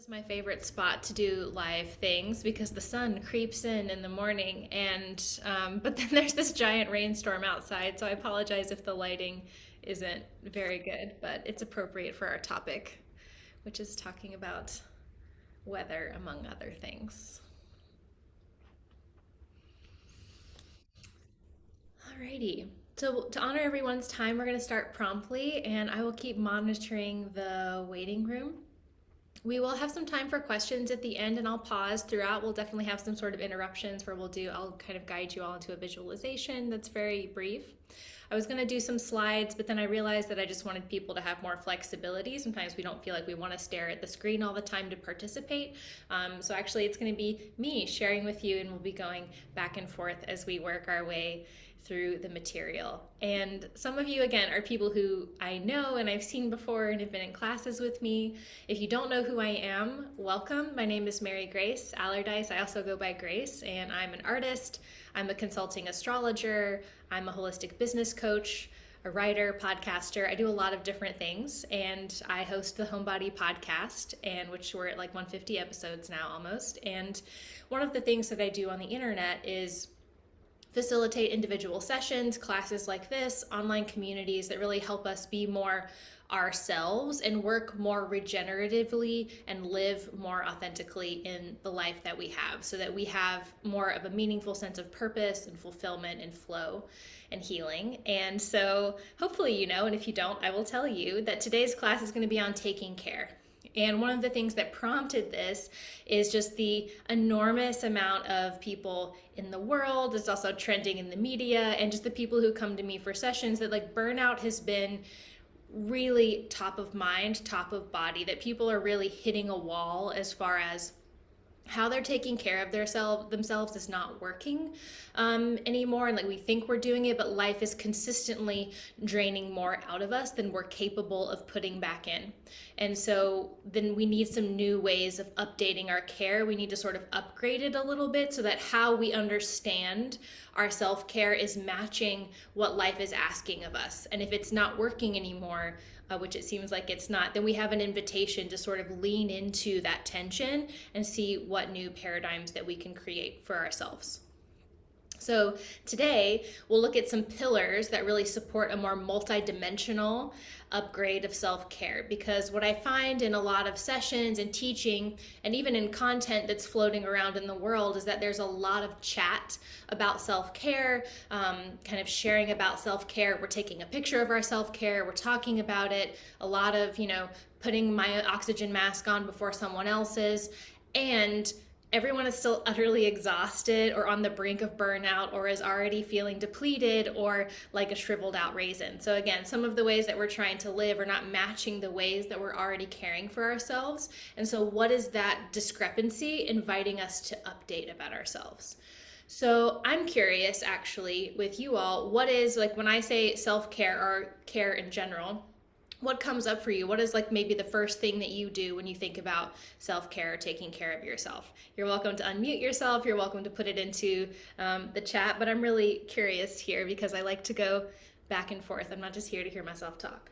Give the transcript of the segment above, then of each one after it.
Is my favorite spot to do live things because the sun creeps in the morning, and but then there's this giant rainstorm outside, so I apologize if the lighting isn't very good, but it's appropriate for our topic, which is talking about weather among other things. Alrighty. So to honor everyone's time, we're going to start promptly, and I will keep monitoring the waiting room. We will have some time for questions at the end, and I'll pause throughout. We'll definitely have some sort of interruptions where I'll kind of guide you all into a visualization that's very brief. I was going to do some slides, but then I realized that I just wanted people to have more flexibility. Sometimes we don't feel like we want to stare at the screen all the time to participate. So actually, it's going to be me sharing with you, and we'll be going back and forth as we work our way through the material. And some of you, again, are people who I know and I've seen before and have been in classes with me. If you don't know who I am, welcome. My name is Mary Grace Allardyce. I also go by Grace, and I'm an artist. I'm a consulting astrologer. I'm a holistic business coach, a writer, podcaster. I do a lot of different things, and I host the Homebody podcast, and which we're at like 150 episodes now almost. And one of the things that I do on the internet is facilitate individual sessions, classes like this, online communities that really help us be more ourselves and work more regeneratively and live more authentically in the life that we have, so that we have more of a meaningful sense of purpose and fulfillment and flow and healing. And so hopefully you know, and if you don't, I will tell you that today's class is going to be on taking care. And one of the things that prompted this is just the enormous amount of people in the world. It's also trending in the media, and just the people who come to me for sessions, that like burnout has been really top of mind, top of body, that people are really hitting a wall as far as how they're taking care of themselves is not working anymore. And like we think we're doing it, but life is consistently draining more out of us than we're capable of putting back in. And so then we need some new ways of updating our care. We need to sort of upgrade it a little bit so that how we understand our self-care is matching what life is asking of us. And if it's not working anymore, which it seems like it's not, then we have an invitation to sort of lean into that tension and see what new paradigms that we can create for ourselves. So today we'll look at some pillars that really support a more multidimensional upgrade of self-care, because what I find in a lot of sessions and teaching and even in content that's floating around in the world is that there's a lot of chat about self-care, kind of sharing about self-care. We're taking a picture of our self-care, we're talking about it, a lot of, putting my oxygen mask on before someone else's, and everyone is still utterly exhausted or on the brink of burnout or is already feeling depleted or like a shriveled out raisin. So again, some of the ways that we're trying to live are not matching the ways that we're already caring for ourselves. And so what is that discrepancy inviting us to update about ourselves? So I'm curious actually with you all, what is, like when I say self-care or care in general, what comes up for you? What is like maybe the first thing that you do when you think about self-care or taking care of yourself? You're welcome to unmute yourself. You're welcome to put it into the chat, but I'm really curious here because I like to go back and forth. I'm not just here to hear myself talk.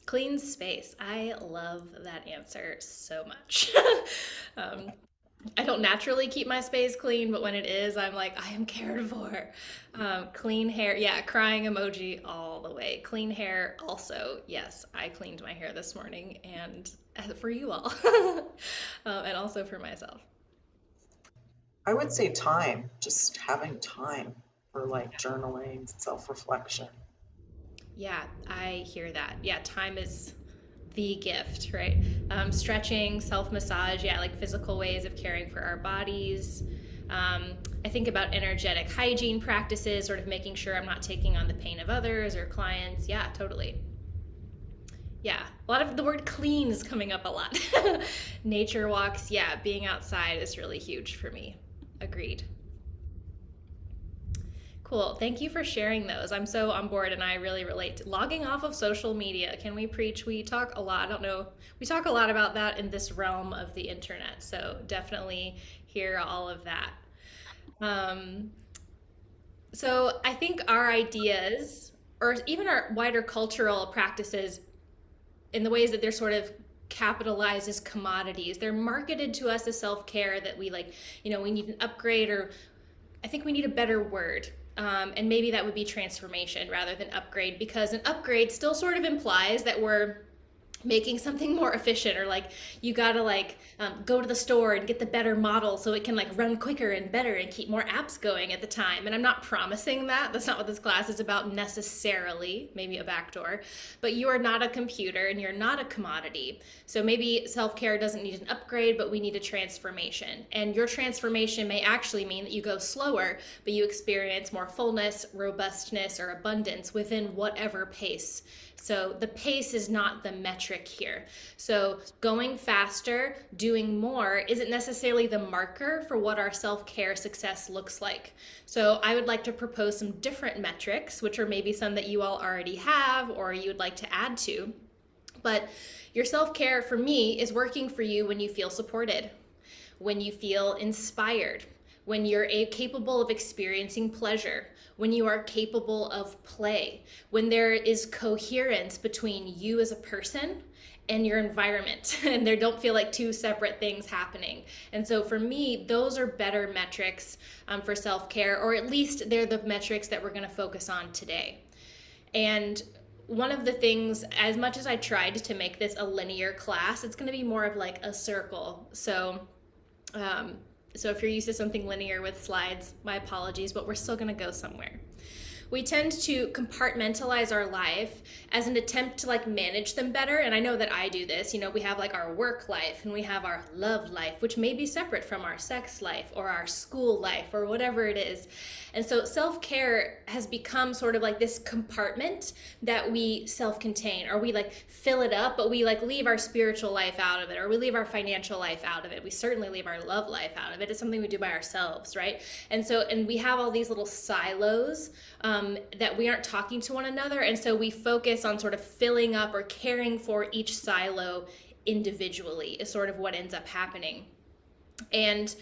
Clean space. I love that answer so much. um, I don't naturally keep my space clean, but when it is, I'm like, I am cared for. Clean hair, yeah, crying emoji all the way. Clean hair, also, yes, I cleaned my hair this morning, and for you all, and also for myself. I would say time, just having time for like journaling, self-reflection. Yeah, I hear that. Yeah, time is the gift, right? Stretching, self massage, yeah, like physical ways of caring for our bodies. I think about energetic hygiene practices, sort of making sure I'm not taking on the pain of others or clients. Yeah, totally. Yeah, a lot of the word clean is coming up a lot. Nature walks, yeah, being outside is really huge for me. Agreed. Cool. Thank you for sharing those. I'm so on board and I really relate to logging off of social media. Can we preach? We talk a lot. I don't know. We talk a lot about that in this realm of the internet. So definitely hear all of that. Um, So I think our ideas, or even our wider cultural practices, in the ways that they're sort of capitalized as commodities, they're marketed to us as self-care, that we like, we need an upgrade, or I think we need a better word. And maybe that would be transformation rather than upgrade, because an upgrade still sort of implies that we're making something more efficient, or like you gotta like go to the store and get the better model so it can like run quicker and better and keep more apps going at the time. And I'm not promising that. That's not what this class is about necessarily. Maybe a backdoor, but you are not a computer and you're not a commodity. So maybe self-care doesn't need an upgrade, but we need a transformation. And your transformation may actually mean that you go slower, but you experience more fullness, robustness, or abundance within whatever pace. So the pace is not the metric here. So going faster, doing more isn't necessarily the marker for what our self-care success looks like. So I would like to propose some different metrics, which are maybe some that you all already have or you would like to add to. But your self-care for me is working for you when you feel supported, when you feel inspired, when you're capable of experiencing pleasure, when you are capable of play, when there is coherence between you as a person and your environment, and there don't feel like two separate things happening. And so for me, those are better metrics for self-care, or at least they're the metrics that we're going to focus on today. And one of the things, as much as I tried to make this a linear class, it's going to be more of like a circle. So if you're used to something linear with slides, my apologies, but we're still going to go somewhere. We tend to compartmentalize our life as an attempt to like manage them better. And I know that I do this. We have like our work life and we have our love life, which may be separate from our sex life or our school life or whatever it is. And so self-care has become sort of like this compartment that we self-contain, or we like fill it up, but we like leave our spiritual life out of it, or we leave our financial life out of it. We certainly leave our love life out of it. It's something we do by ourselves, right? And we have all these little silos that we aren't talking to one another. And so we focus on sort of filling up or caring for each silo individually is sort of what ends up happening. And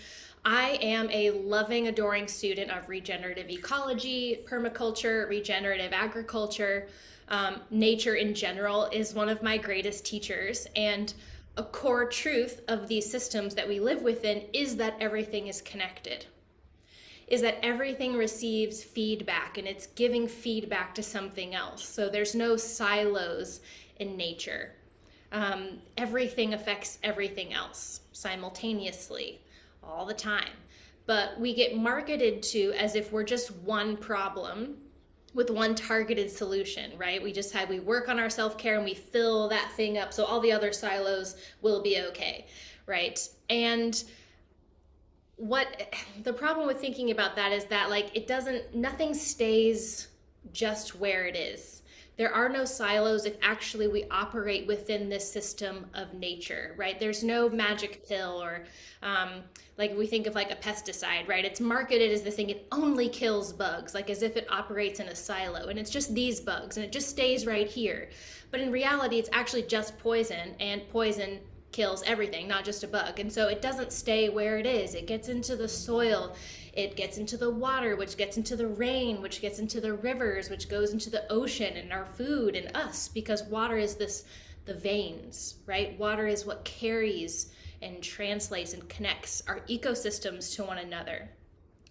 I am a loving, adoring student of regenerative ecology, permaculture, regenerative agriculture. Nature in general is one of my greatest teachers. And a core truth of these systems that we live within is that everything is connected, is that everything receives feedback and it's giving feedback to something else. So there's no silos in nature. Everything affects everything else simultaneously, all the time. But we get marketed to as if we're just one problem with one targeted solution, right? We work on our self-care and we fill that thing up so all the other silos will be okay, right? And what the problem with thinking about that is that like nothing stays just where it is. There are no silos if actually we operate within this system of nature, right? There's no magic pill, or like we think of like a pesticide, right? It's marketed as this thing, it only kills bugs, like as if it operates in a silo and it's just these bugs and it just stays right here. But in reality, it's actually just poison, and poison kills everything, not just a bug. And so it doesn't stay where it is. It gets into the soil, it gets into the water, which gets into the rain, which gets into the rivers, which goes into the ocean and our food and us, because water is the veins, right? Water is what carries and translates and connects our ecosystems to one another.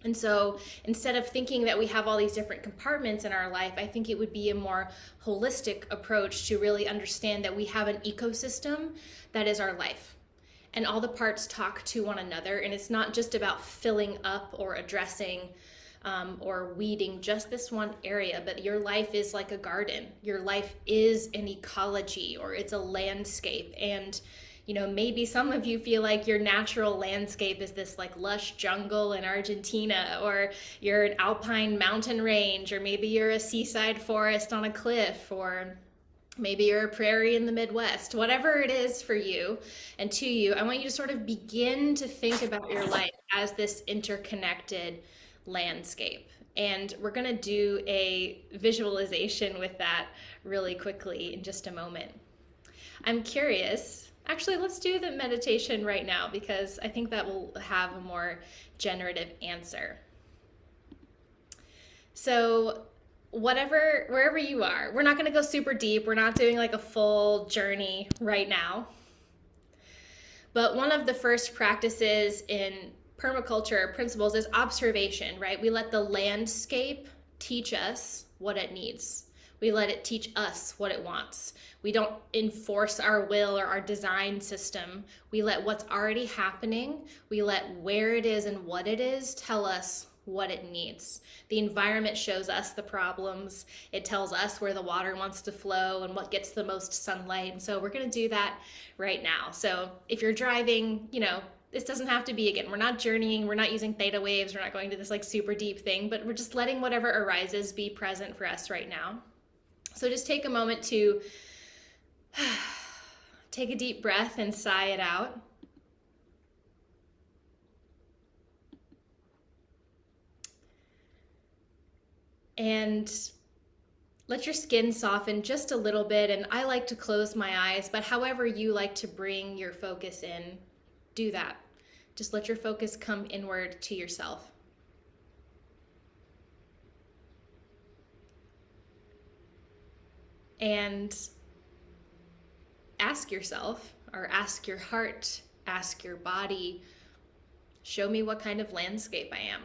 And so instead of thinking that we have all these different compartments in our life, I think it would be a more holistic approach to really understand that we have an ecosystem that is our life. And all the parts talk to one another. And it's not just about filling up or addressing or weeding just this one area, but your life is like a garden. Your life is an ecology, or it's a landscape. And maybe some of you feel like your natural landscape is this like lush jungle in Argentina, or you're an alpine mountain range, or maybe you're a seaside forest on a cliff, or maybe you're a prairie in the Midwest. Whatever it is for you and to you, I want you to sort of begin to think about your life as this interconnected landscape. And we're going to do a visualization with that really quickly in just a moment. I'm curious. Actually, let's do the meditation right now, because I think that will have a more generative answer. So, wherever you are, we're not going to go super deep. We're not doing like a full journey right now. But one of the first practices in permaculture principles is observation, right? We let the landscape teach us what it needs. We let it teach us what it wants. We don't enforce our will or our design system. We let what's already happening, we let where it is and what it is tell us what it needs. The environment shows us the problems. It tells us where the water wants to flow and what gets the most sunlight. And so we're going to do that right now. So if you're driving, this doesn't have to be, again, we're not journeying, we're not using theta waves, we're not going to this like super deep thing, but we're just letting whatever arises be present for us right now. So just take a moment to take a deep breath and sigh it out. And let your skin soften just a little bit. And I like to close my eyes, but however you like to bring your focus in, do that. Just let your focus come inward to yourself. And ask yourself, or ask your heart, ask your body, show me what kind of landscape I am.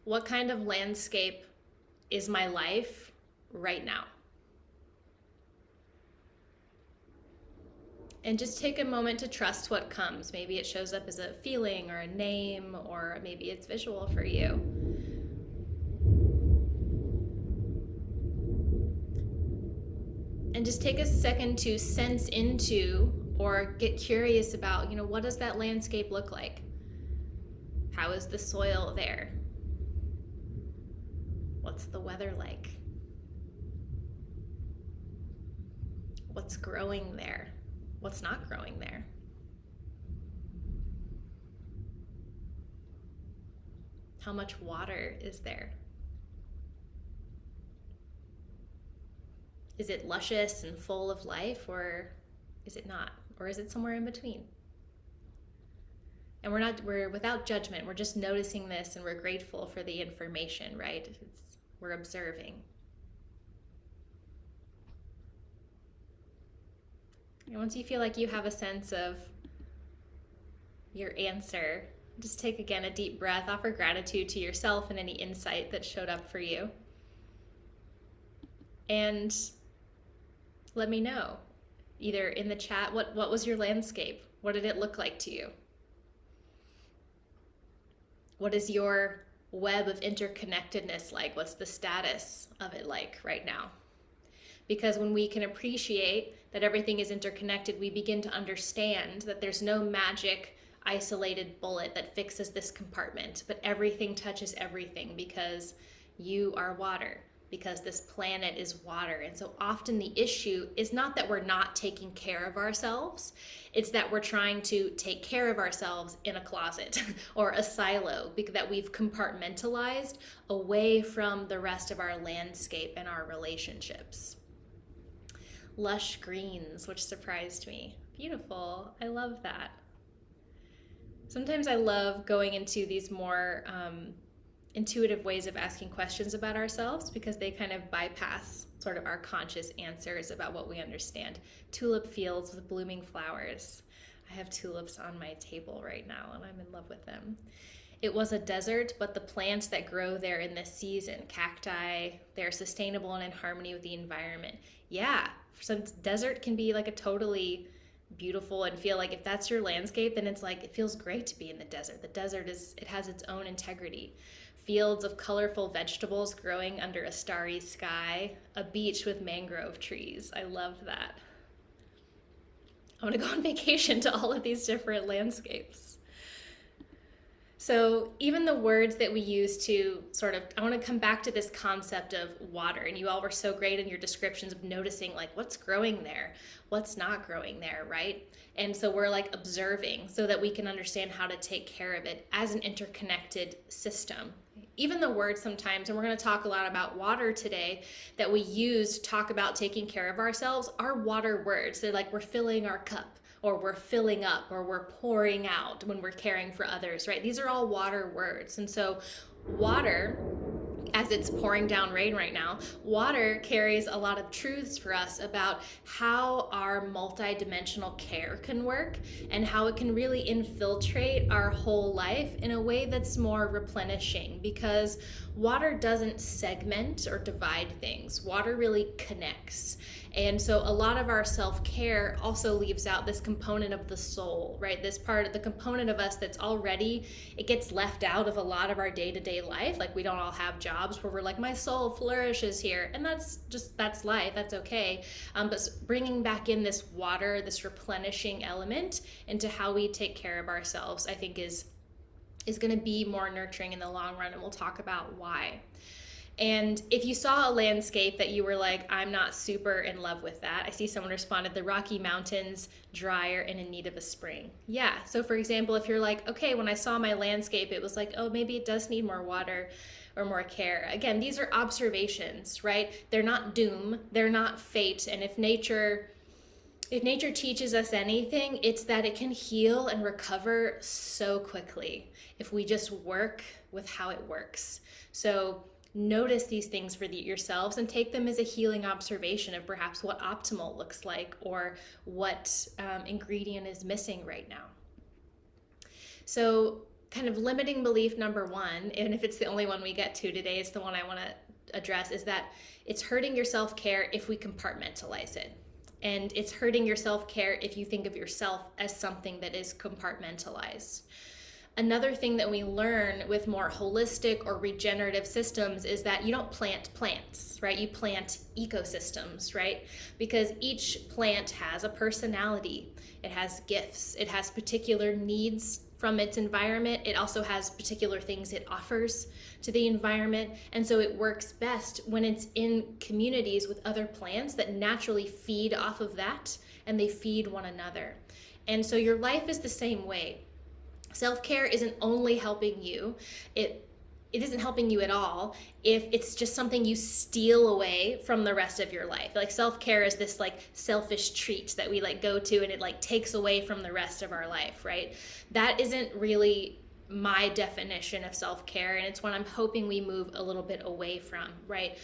What kind of landscape is my life right now? And just take a moment to trust what comes. Maybe it shows up as a feeling or a name, or maybe it's visual for you. And just take a second to sense into or get curious about, what does that landscape look like? How is the soil there? What's the weather like? What's growing there? What's not growing there? How much water is there? Is it luscious and full of life, or is it not? Or is it somewhere in between? And we're without judgment. We're just noticing this, and we're grateful for the information, right? We're observing. And once you feel like you have a sense of your answer, just take again a deep breath, offer gratitude to yourself and any insight that showed up for you. And let me know, either in the chat, what was your landscape? What did it look like to you? What is your web of interconnectedness like? What's the status of it like right now? Because when we can appreciate that everything is interconnected, we begin to understand that there's no magic isolated bullet that fixes this compartment, but everything touches everything because you are water, because this planet is water. And so often the issue is not that we're not taking care of ourselves, it's that we're trying to take care of ourselves in a closet or a silo, because that we've compartmentalized away from the rest of our landscape and our relationships. Lush greens, which surprised me. Beautiful. I love that. Sometimes I love going into these more intuitive ways of asking questions about ourselves, because they kind of bypass sort of our conscious answers about what we understand. Tulip fields with blooming flowers. I have tulips on my table right now, and I'm in love with them. It was a desert, but the plants that grow there in this season, cacti, they're sustainable and in harmony with the environment. Yeah, some desert can be like a totally beautiful and feel like if that's your landscape, then it's like it feels great to be in the desert. The desert it has its own integrity. Fields of colorful vegetables growing under a starry sky, a beach with mangrove trees. I love that. I want to go on vacation to all of these different landscapes. So even the words that we use to I want to come back to this concept of water, and you all were so great in your descriptions of noticing like what's growing there, what's not growing there, right? And so we're like observing so that we can understand how to take care of it as an interconnected system. Even the words sometimes, and we're going to talk a lot about water today, that we use to talk about taking care of ourselves are water words. They're like we're filling our cup, or we're filling up, or we're pouring out when we're caring for others, right? These are all water words. And so Water, as it's pouring down rain right now, water carries a lot of truths for us about how our multidimensional care can work and how it can really infiltrate our whole life in a way that's more replenishing, because water doesn't segment or divide things. Water really connects. And so a lot of our self-care also leaves out this component of the soul, right? This part of the component of us that's already, it gets left out of a lot of our day-to-day life. Like, we don't all have jobs where we're like, my soul flourishes here. And that's life, that's okay. But bringing back in this water, this replenishing element into how we take care of ourselves, I think is going to be more nurturing in the long run. And we'll talk about why. And if you saw a landscape that you were like, I'm not super in love with that, I see someone responded, the Rocky Mountains, drier and in need of a spring. Yeah, so for example, if you're like, okay, when I saw my landscape, it was like, oh, maybe it does need more water or more care. Again, these are observations, right? They're not doom, they're not fate. And if nature teaches us anything, it's that it can heal and recover so quickly if we just work with how it works. So notice these things for yourselves and take them as a healing observation of perhaps what optimal looks like or what ingredient is missing right now. So kind of limiting belief number one, and if it's the only one we get to today, it's the one I want to address, is that it's hurting your self-care if we compartmentalize it. And it's hurting your self-care if you think of yourself as something that is compartmentalized. Another thing that we learn with more holistic or regenerative systems is that you don't plant plants, right? You plant ecosystems, right? Because each plant has a personality, it has gifts, it has particular needs from its environment. It also has particular things it offers to the environment. And so it works best when it's in communities with other plants that naturally feed off of that, and they feed one another. And so your life is the same way. Self-care isn't only helping you, it isn't helping you at all if it's just something you steal away from the rest of your life. Like, self-care is this like selfish treat that we like go to and it like takes away from the rest of our life, right? That isn't really my definition of self-care, and it's one I'm hoping we move a little bit away from, right?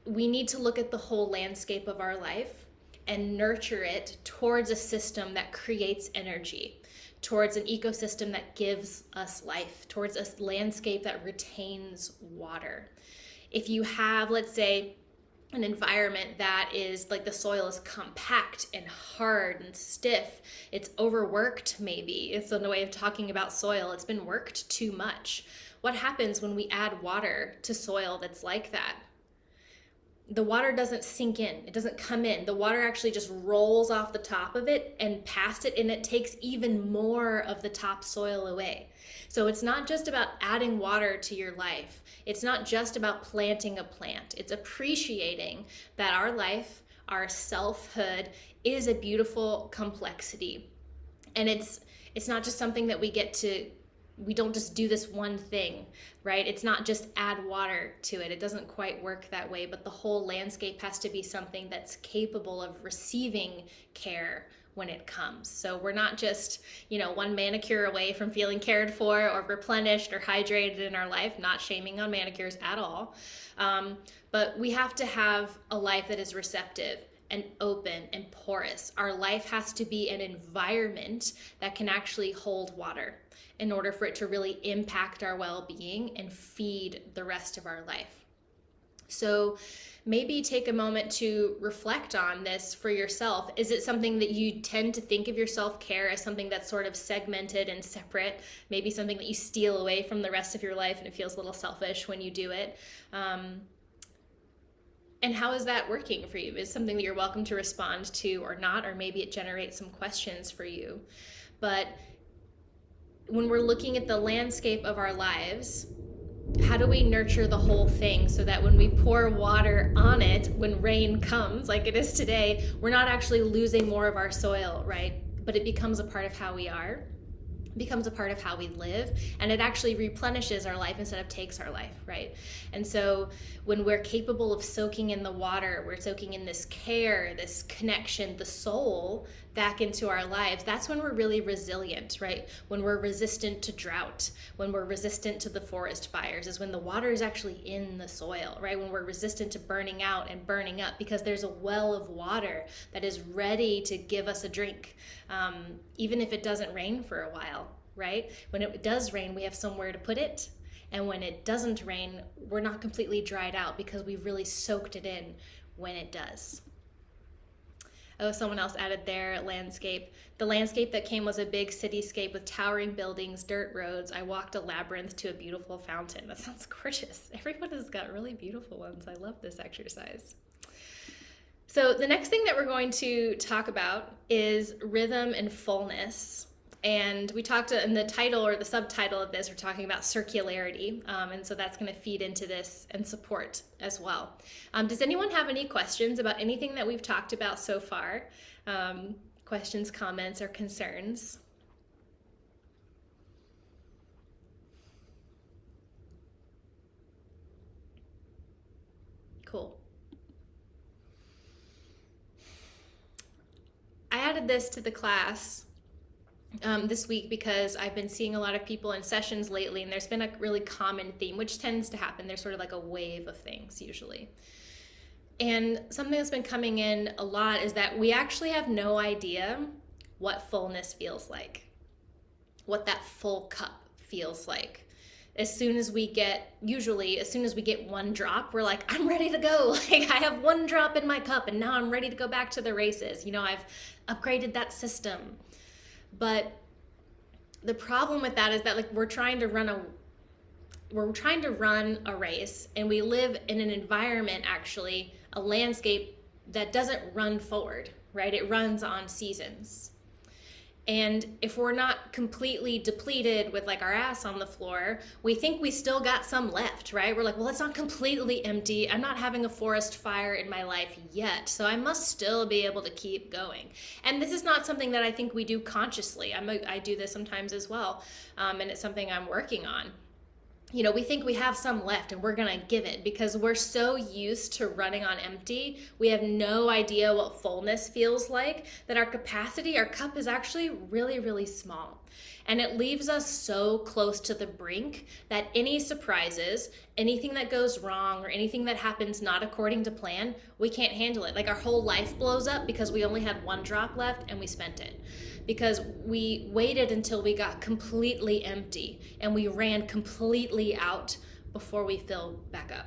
We need to look at the whole landscape of our life and nurture it towards a system that creates energy, towards an ecosystem that gives us life, towards a landscape that retains water. If you have, let's say, an environment that is like the soil is compact and hard and stiff, it's overworked maybe. It's a way of talking about soil. It's been worked too much. What happens when we add water to soil that's like that? The water doesn't sink in, it doesn't come in. The water actually just rolls off the top of it and past it, and it takes even more of the topsoil away. So it's not just about adding water to your life. It's not just about planting a plant. It's appreciating that our life, our selfhood, is a beautiful complexity. And it's not just something that we don't just do this one thing, right? It's not just add water to it. It doesn't quite work that way, but the whole landscape has to be something that's capable of receiving care when it comes. So we're not just, one manicure away from feeling cared for or replenished or hydrated in our life, not shaming on manicures at all. But we have to have a life that is receptive and open and porous. Our life has to be an environment that can actually hold water in order for it to really impact our well-being and feed the rest of our life. So maybe take a moment to reflect on this for yourself. Is it something that you tend to think of your self-care as something that's sort of segmented and separate? Maybe something that you steal away from the rest of your life and it feels a little selfish when you do it. And how is that working for you? Is it something that you're welcome to respond to or not? Or maybe it generates some questions for you. But when we're looking at the landscape of our lives, how do we nurture the whole thing so that when we pour water on it, when rain comes, like it is today, we're not actually losing more of our soil, right? But it becomes a part of how we are, becomes a part of how we live, and it actually replenishes our life instead of takes our life, right? And so when we're capable of soaking in the water, we're soaking in this care, this connection, the soul back into our lives, that's when we're really resilient, right? When we're resistant to drought, when we're resistant to the forest fires, is when the water is actually in the soil, right? When we're resistant to burning out and burning up, because there's a well of water that is ready to give us a drink, even if it doesn't rain for a while, right? When it does rain, we have somewhere to put it. And when it doesn't rain, we're not completely dried out because we've really soaked it in when it does. Oh, someone else added their landscape. The landscape that came was a big cityscape with towering buildings, dirt roads. I walked a labyrinth to a beautiful fountain. That sounds gorgeous. Everyone has got really beautiful ones. I love this exercise. So the next thing that we're going to talk about is rhythm and fullness. And we talked in the title or the subtitle of this, we're talking about circularity. And so that's going to feed into this and support as well. Does anyone have any questions about anything that we've talked about so far? Questions, comments, or concerns? Cool. I added this to the class this week because I've been seeing a lot of people in sessions lately, and there's been a really common theme, which tends to happen. There's sort of like a wave of things usually. And something that's been coming in a lot is that we actually have no idea what fullness feels like, what that full cup feels like. As soon as we get one drop, we're like, I'm ready to go. Like, I have one drop in my cup and now I'm ready to go back to the races. I've upgraded that system. But the problem with that is that, like, we're trying to run a race, and we live in an environment, actually, a landscape that doesn't run forward, right? It runs on seasons. And if we're not completely depleted with like our ass on the floor, we think we still got some left, right? We're like, well, it's not completely empty. I'm not having a forest fire in my life yet, so I must still be able to keep going. And this is not something that I think we do consciously. I do this sometimes as well, and it's something I'm working on. We think we have some left and we're going to give it because we're so used to running on empty. We have no idea what fullness feels like, that our cup is actually really, really small. And it leaves us so close to the brink that any surprises, anything that goes wrong, or anything that happens not according to plan, we can't handle it. Like, our whole life blows up because we only had one drop left and we spent it. Because we waited until we got completely empty and we ran completely out before we filled back up.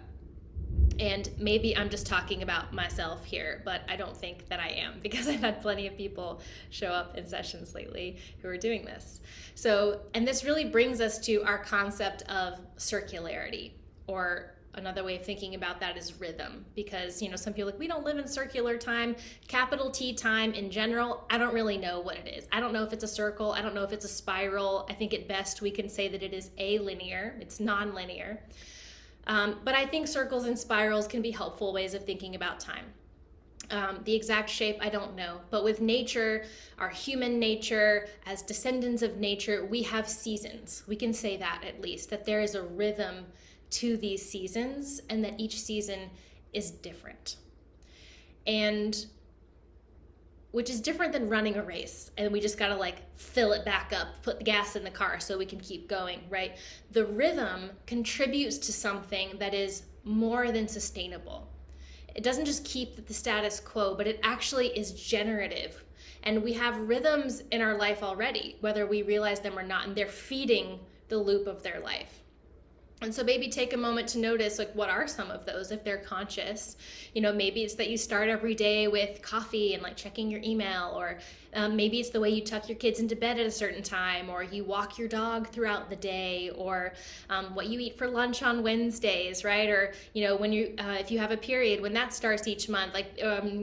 And maybe I'm just talking about myself here, but I don't think that I am, because I've had plenty of people show up in sessions lately who are doing this. So, and this really brings us to our concept of circularity, or another way of thinking about that is rhythm, because some people are like, we don't live in circular time, capital T time in general. I don't really know what it is. I don't know if it's a circle. I don't know if it's a spiral. I think at best we can say that it is alinear. It's non-linear. But I think circles and spirals can be helpful ways of thinking about time. The exact shape, I don't know. But with nature, our human nature, as descendants of nature, we have seasons. We can say that, at least, that there is a rhythm to these seasons, and that each season is different. And which is different than running a race, and we just gotta fill it back up, put the gas in the car so we can keep going, right? The rhythm contributes to something that is more than sustainable. It doesn't just keep the status quo, but it actually is generative. And we have rhythms in our life already, whether we realize them or not, and they're feeding the loop of their life. And so maybe take a moment to notice, what are some of those, if they're conscious. Maybe it's that you start every day with coffee and checking your email, or maybe it's the way you tuck your kids into bed at a certain time, or you walk your dog throughout the day, or what you eat for lunch on Wednesdays, right? Or when if you have a period, when that starts each month,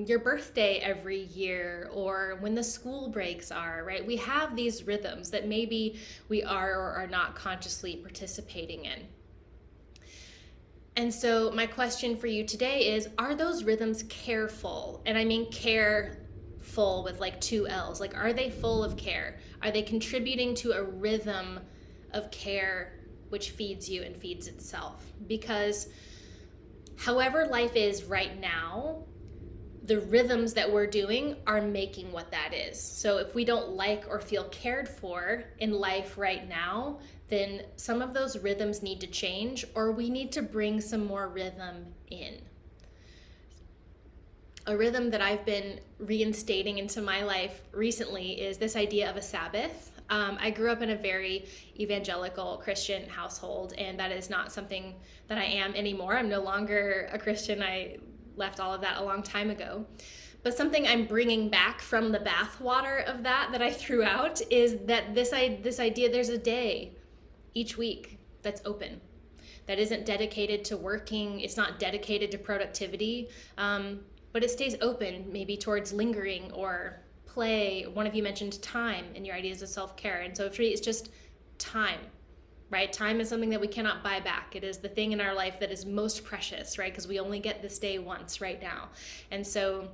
your birthday every year, or when the school breaks are, right? We have these rhythms that maybe we are or are not consciously participating in. And so my question for you today is, are those rhythms careful? And I mean careful with 2 L's. Are they full of care? Are they contributing to a rhythm of care which feeds you and feeds itself? Because however life is right now, the rhythms that we're doing are making what that is. So if we don't like or feel cared for in life right now, then some of those rhythms need to change, or we need to bring some more rhythm in. A rhythm that I've been reinstating into my life recently is this idea of a Sabbath. I grew up in a very evangelical Christian household, and that is not something that I am anymore. I'm no longer a Christian. I left all of that a long time ago. But something I'm bringing back from the bathwater of that I threw out is that this idea, there's a day each week that's open, that isn't dedicated to working. It's not dedicated to productivity, but it stays open maybe towards lingering or play. One of you mentioned time in your ideas of self-care. And so for me, it's just time, right? Time is something that we cannot buy back. It is the thing in our life that is most precious, right? Because we only get this day once right now. And so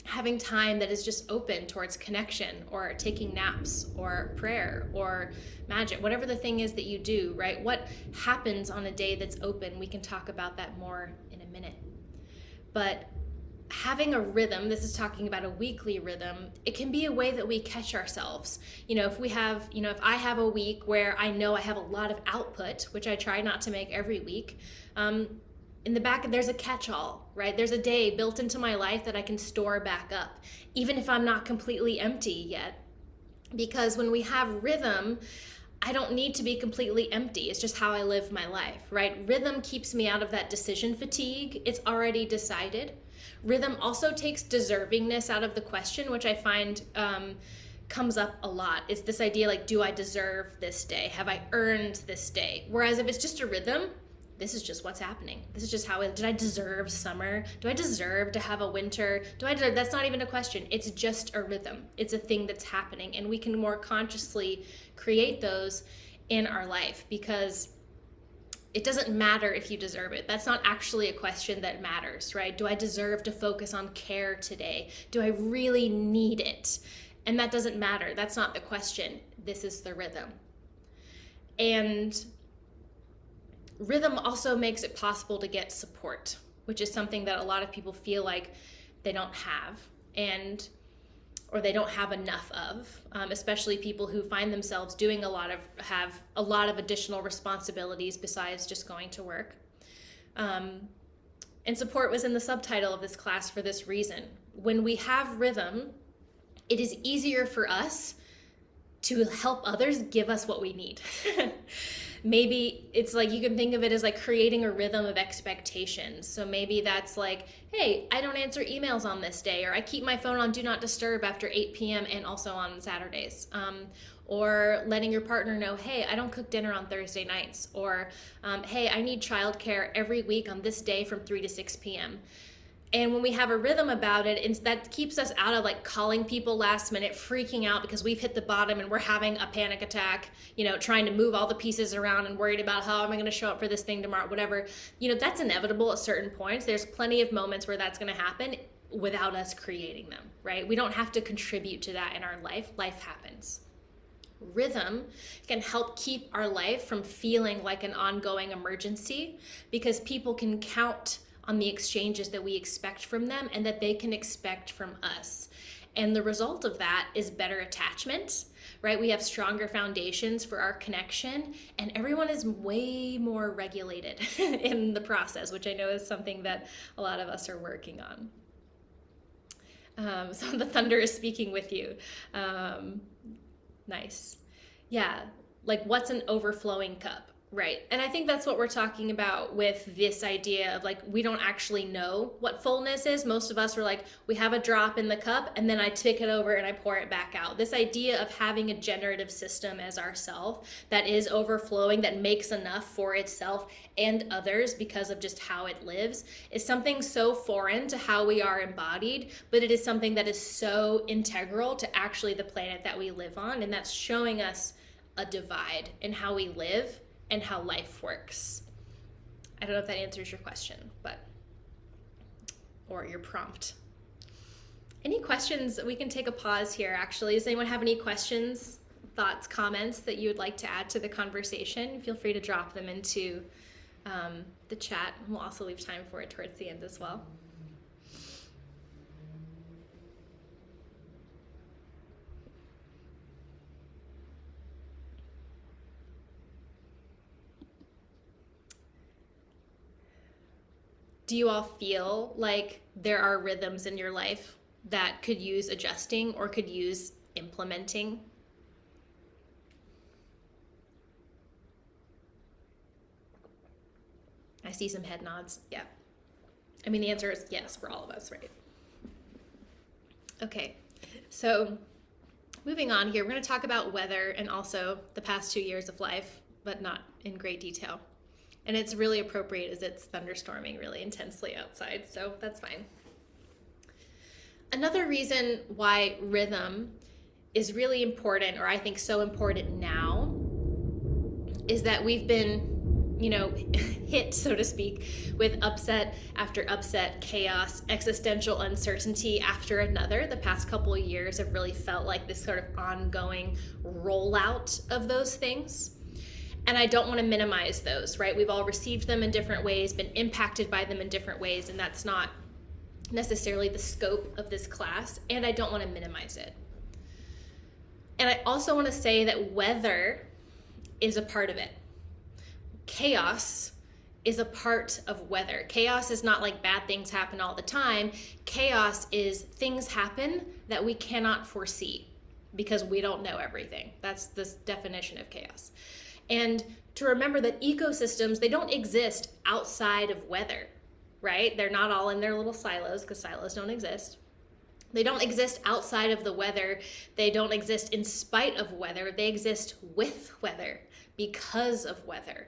having time that is just open towards connection or taking naps or prayer or magic, whatever the thing is that you do, right? What happens on a day that's open? We can talk about that more in a minute. But having a rhythm, this is talking about a weekly rhythm, it can be a way that we catch ourselves. If I have a week where I know I have a lot of output, which I try not to make every week, in the back, there's a catch-all, right? There's a day built into my life that I can store back up, even if I'm not completely empty yet. Because when we have rhythm, I don't need to be completely empty. It's just how I live my life, right? Rhythm keeps me out of that decision fatigue. It's already decided. Rhythm also takes deservingness out of the question, which I find comes up a lot. It's this idea like, do I deserve this day? Have I earned this day? Whereas if it's just a rhythm, this is just what's happening. This is just did I deserve summer? Do I deserve to have a winter? That's not even a question. It's just a rhythm. It's a thing that's happening. And we can more consciously create those in our life, because it doesn't matter if you deserve it. That's not actually a question that matters, right? Do I deserve to focus on care today? Do I really need it? And that doesn't matter. That's not the question. This is the rhythm. And rhythm also makes it possible to get support, which is something that a lot of people feel like they don't have, or they don't have enough of, especially people who find themselves have a lot of additional responsibilities besides just going to work. And support was in the subtitle of this class for this reason. When we have rhythm, it is easier for us to help others give us what we need. Maybe it's like, you can think of it as like creating a rhythm of expectations. So maybe that's like, hey, I don't answer emails on this day, or I keep my phone on do not disturb after 8 p.m. and also on Saturdays. Or letting your partner know, hey, I don't cook dinner on Thursday nights, or hey, I need childcare every week on this day from 3 to 6 p.m. And when we have a rhythm about it, that keeps us out of like calling people last minute, freaking out because we've hit the bottom and we're having a panic attack, trying to move all the pieces around and worried about how am I going to show up for this thing tomorrow, whatever. That's inevitable at certain points. There's plenty of moments where that's going to happen without us creating them, right? We don't have to contribute to that in our life. Life happens. Rhythm can help keep our life from feeling like an ongoing emergency, because people can count on the exchanges that we expect from them and that they can expect from us. And the result of that is better attachment, right? We have stronger foundations for our connection, and everyone is way more regulated in the process, which I know is something that a lot of us are working on. So the thunder is speaking with you. Nice. Yeah, like what's an overflowing cup? Right. And I think that's what we're talking about with this idea of like, we don't actually know what fullness is. Most of us are like, we have a drop in the cup and then I take it over and I pour it back out. This idea of having a generative system as ourself that is overflowing, that makes enough for itself and others because of just how it lives, is something so foreign to how we are embodied, but it is something that is so integral to actually the planet that we live on. And that's showing us a divide in how we live and how life works. I don't know if that answers your question, or your prompt. Any questions? We can take a pause here, actually. Does anyone have any questions, thoughts, comments that you would like to add to the conversation? Feel free to drop them into the chat. We'll also leave time for it towards the end as well. Do you all feel like there are rhythms in your life that could use adjusting or could use implementing? I see some head nods. Yeah. I mean, the answer is yes for all of us, right? Okay. So moving on here, we're going to talk about weather and also the past 2 years of life, but not in great detail. And it's really appropriate as it's thunderstorming really intensely outside, so that's fine. Another reason why rhythm is really important, or I think so important now, is that we've been, hit, so to speak, with upset after upset, chaos, existential uncertainty after another. The past couple of years have really felt like this sort of ongoing rollout of those things. And I don't want to minimize those, right? We've all received them in different ways, been impacted by them in different ways, and that's not necessarily the scope of this class, and I don't want to minimize it. And I also want to say that weather is a part of it. Chaos is a part of weather. Chaos is not like bad things happen all the time. Chaos is things happen that we cannot foresee because we don't know everything. That's the definition of chaos. And to remember that ecosystems, they don't exist outside of weather, right? They're not all in their little silos because silos don't exist. They don't exist outside of the weather. They don't exist in spite of weather. They exist with weather, because of weather.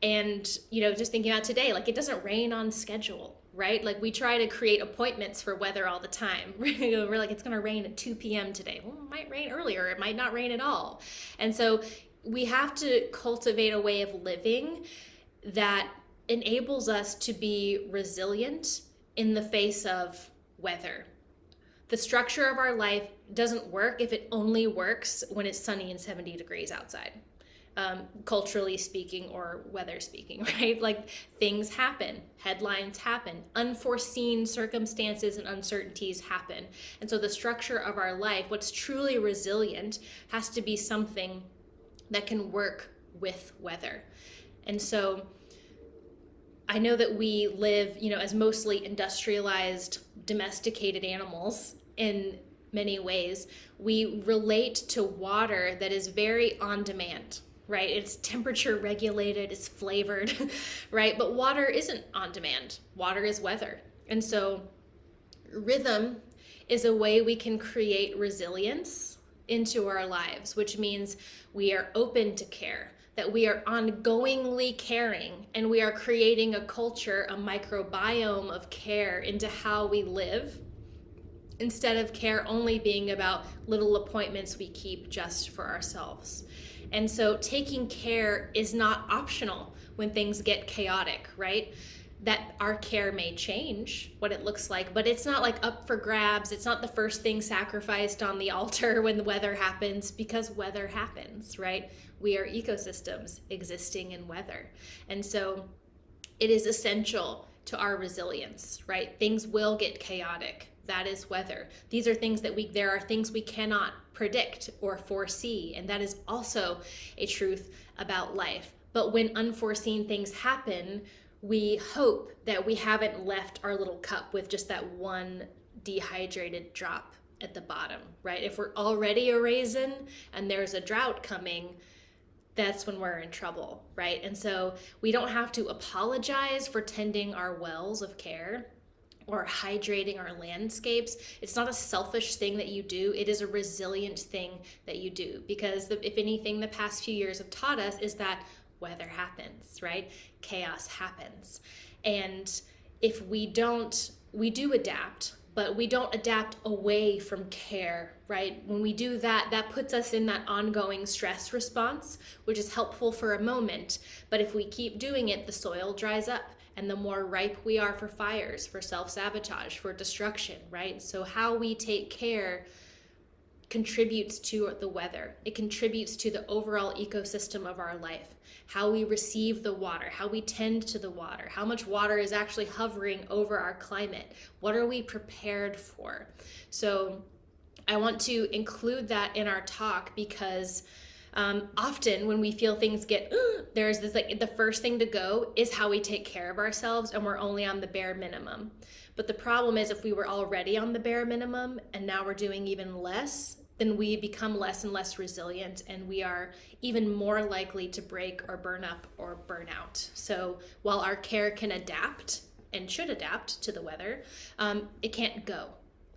And, just thinking about today, like it doesn't rain on schedule, right? Like we try to create appointments for weather all the time. We're like, it's going to rain at 2 p.m. today. Well, it might rain earlier. It might not rain at all. And so we have to cultivate a way of living that enables us to be resilient in the face of weather. The structure of our life doesn't work if it only works when it's sunny and 70 degrees outside, culturally speaking or weather speaking, right? Like things happen, headlines happen, unforeseen circumstances and uncertainties happen. And so the structure of our life, what's truly resilient, has to be something that can work with weather. And so I know that we live, as mostly industrialized, domesticated animals in many ways. We relate to water that is very on demand, right? It's temperature regulated, it's flavored, right? But water isn't on demand. Water is weather. And so rhythm is a way we can create resilience into our lives, which means we are open to care, that we are ongoingly caring, and we are creating a culture, a microbiome of care into how we live, instead of care only being about little appointments we keep just for ourselves. And so taking care is not optional when things get chaotic, right? That our care may change what it looks like, but it's not like up for grabs. It's not the first thing sacrificed on the altar when the weather happens, because weather happens, right? We are ecosystems existing in weather. And so it is essential to our resilience, right? Things will get chaotic. That is weather. These are things there are things we cannot predict or foresee. And that is also a truth about life. But when unforeseen things happen, we hope that we haven't left our little cup with just that one dehydrated drop at the bottom, right? If we're already a raisin and there's a drought coming, that's when we're in trouble, right? And so we don't have to apologize for tending our wells of care or hydrating our landscapes. It's not a selfish thing that you do. It is a resilient thing that you do, because if anything the past few years have taught us is that weather happens, right? Chaos happens. And if we do adapt, but we don't adapt away from care, right? When we do that, that puts us in that ongoing stress response, which is helpful for a moment. But if we keep doing it, the soil dries up, and the more ripe we are for fires, for self-sabotage, for destruction, right? So how we take care contributes to the weather. It contributes to the overall ecosystem of our life. How we receive the water, how we tend to the water, how much water is actually hovering over our climate. What are we prepared for? So I want to include that in our talk because Often when we feel things get, there's this like the first thing to go is how we take care of ourselves, and we're only on the bare minimum. But the problem is if we were already on the bare minimum and now we're doing even less, then we become less and less resilient, and we are even more likely to break or burn up or burn out. So while our care can adapt and should adapt to the weather, it can't go.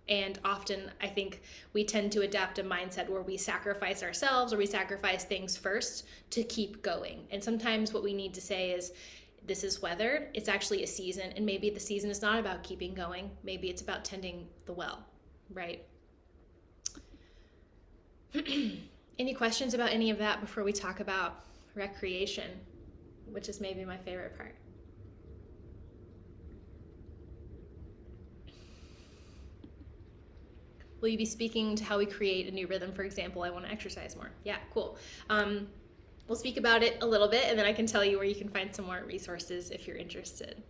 And often I think we tend to adapt a mindset where we sacrifice ourselves or we sacrifice things first to keep going. And sometimes what we need to say is, this is weather, it's actually a season, and maybe the season is not about keeping going. Maybe it's about tending the well, right? Any questions about any of that before we talk about recreation, which is maybe my favorite part? Will you be speaking to how we create a new rhythm? For example, I want to exercise more. Yeah, cool. We'll speak about it a little bit, and then I can tell you where you can find some more resources if you're interested.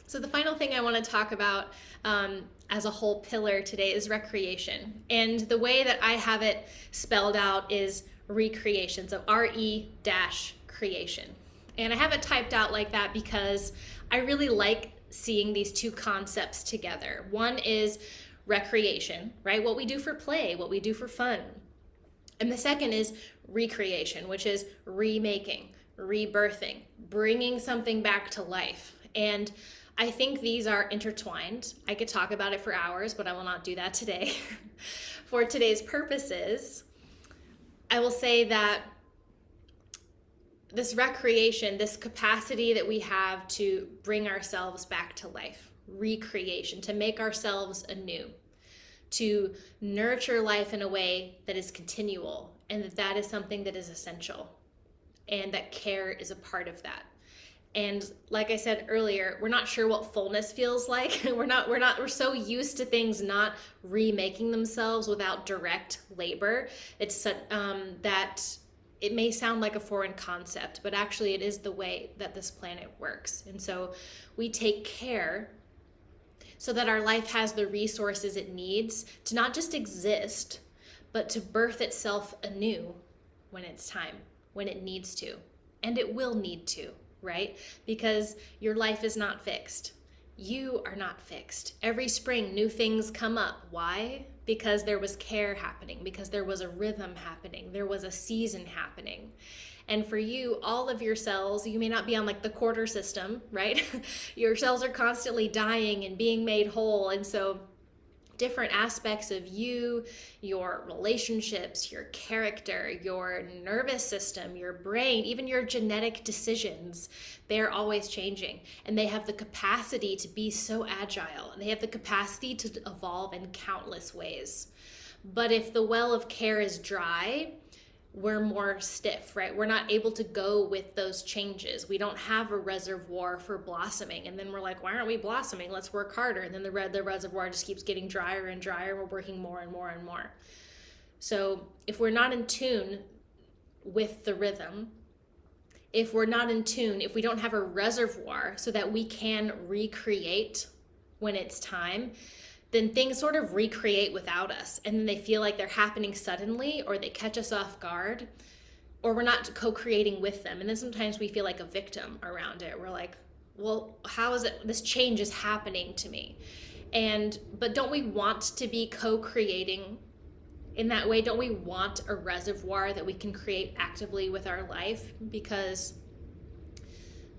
So the final thing I want to talk about as a whole pillar today is recreation. And the way that I have it spelled out is recreation, so RE-creation. And I have it typed out like that because I really like seeing these two concepts together. One is recreation, right? What we do for play, what we do for fun. And the second is recreation, which is remaking, rebirthing, bringing something back to life. And I think these are intertwined. I could talk about it for hours, but I will not do that today. For today's purposes, I will say that this recreation, this capacity that we have to bring ourselves back to life, recreation, to make ourselves anew, to nurture life in a way that is continual, and that is something that is essential, and that care is a part of that. And like I said earlier, we're not sure what fullness feels like. We're so used to things not remaking themselves without direct labor. It's that it may sound like a foreign concept, but actually it is the way that this planet works. And so we take care so that our life has the resources it needs to not just exist, but to birth itself anew when it's time, when it needs to. And it will need to, right? Because your life is not fixed. You are not fixed. Every spring, new things come up. Why? Because there was care happening, because there was a rhythm happening, there was a season happening. And for you, all of your cells, you may not be on like the quarter system, right? Your cells are constantly dying and being made whole. And so different aspects of you, your relationships, your character, your nervous system, your brain, even your genetic decisions, they're always changing. And they have the capacity to be so agile. They have the capacity to evolve in countless ways. But if the well of care is dry, we're more stiff, right? We're not able to go with those changes. We don't have a reservoir for blossoming. And then we're like, why aren't we blossoming? Let's work harder. And then the reservoir just keeps getting drier and drier. We're working more and more and more. So if we're not in tune with the rhythm, if we're not in tune, if we don't have a reservoir so that we can recreate when it's time, then things sort of recreate without us, and then they feel like they're happening suddenly, or they catch us off guard, or we're not co-creating with them. And then sometimes we feel like a victim around it. We're like, well, how is it this change is happening to me? But don't we want to be co-creating in that way? Don't we want a reservoir that we can create actively with our life? Because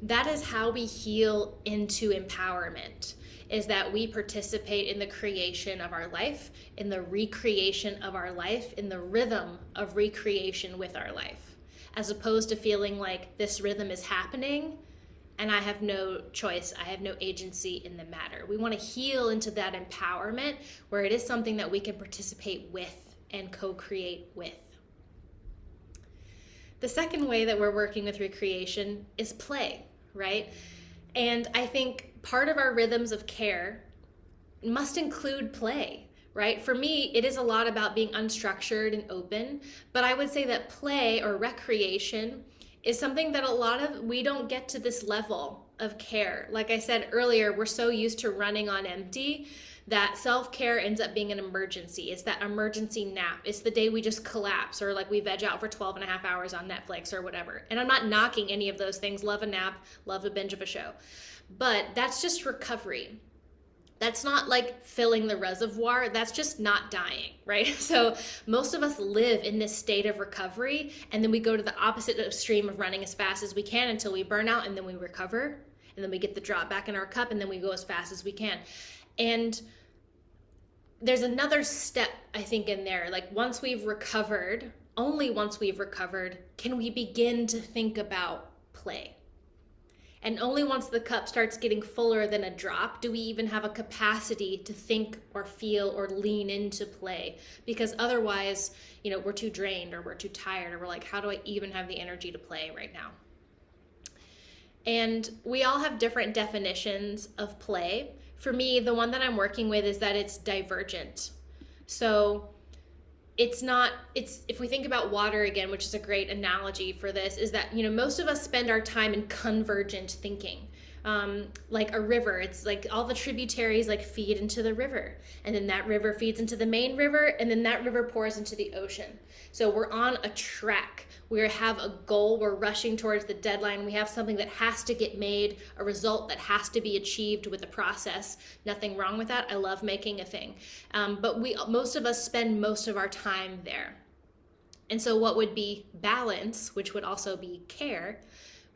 that is how we heal into empowerment, is that we participate in the creation of our life, in the recreation of our life, in the rhythm of recreation with our life, as opposed to feeling like this rhythm is happening and I have no choice, I have no agency in the matter. We want to heal into that empowerment where it is something that we can participate with and co-create with. The second way that we're working with recreation is play, right? And I think part of our rhythms of care must include play, right? For me, it is a lot about being unstructured and open, but I would say that play or recreation is something that we don't get to this level of care. Like I said earlier, we're so used to running on empty that self-care ends up being an emergency. It's that emergency nap. It's the day we just collapse, or like we veg out for 12 and a half hours on Netflix or whatever. And I'm not knocking any of those things. Love a nap, love a binge of a show. But that's just recovery. That's not like filling the reservoir. That's just not dying, right? So most of us live in this state of recovery, and then we go to the opposite extreme of running as fast as we can until we burn out, and then we recover, and then we get the drop back in our cup, and then we go as fast as we can. And there's another step, I think, in there. Like once we've recovered, only once we've recovered, can we begin to think about play. And only once the cup starts getting fuller than a drop do we even have a capacity to think or feel or lean into play. Because otherwise, we're too drained, or we're too tired, or we're like, how do I even have the energy to play right now? And we all have different definitions of play. For me, the one that I'm working with is that it's divergent. So if we think about water again, which is a great analogy for this, is that, most of us spend our time in convergent thinking. Like a river, it's like all the tributaries like feed into the river, and then that river feeds into the main river, and then that river pours into the ocean. So we're on a track. We have a goal. We're rushing towards the deadline. We have something that has to get made, a result that has to be achieved with the process. Nothing wrong with that. I love making a thing. But most of us spend most of our time there. And so what would be balance, which would also be care,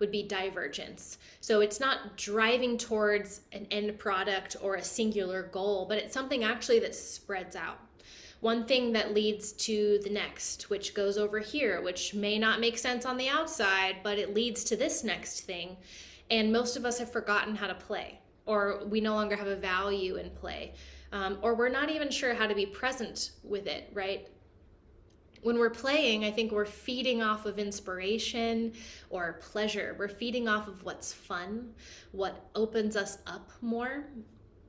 would be divergence. So it's not driving towards an end product or a singular goal, but it's something actually that spreads out. One thing that leads to the next, which goes over here, which may not make sense on the outside, but it leads to this next thing. And most of us have forgotten how to play, or we no longer have a value in play, or we're not even sure how to be present with it, right? When we're playing, I think we're feeding off of inspiration or pleasure. We're feeding off of what's fun, what opens us up more,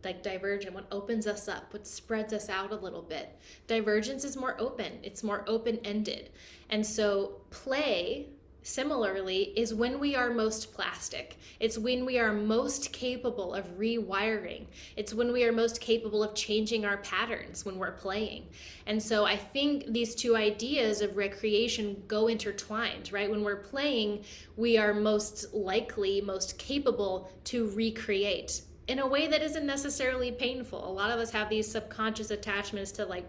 like divergent, what opens us up, what spreads us out a little bit. Divergence is more open. It's more open-ended. And so play, similarly, is when we are most plastic. It's when we are most capable of rewiring. It's when we are most capable of changing our patterns, when we're playing. And so I think these two ideas of recreation go intertwined, right? When we're playing, we are most likely, most capable to recreate in a way that isn't necessarily painful. A lot of us have these subconscious attachments to like,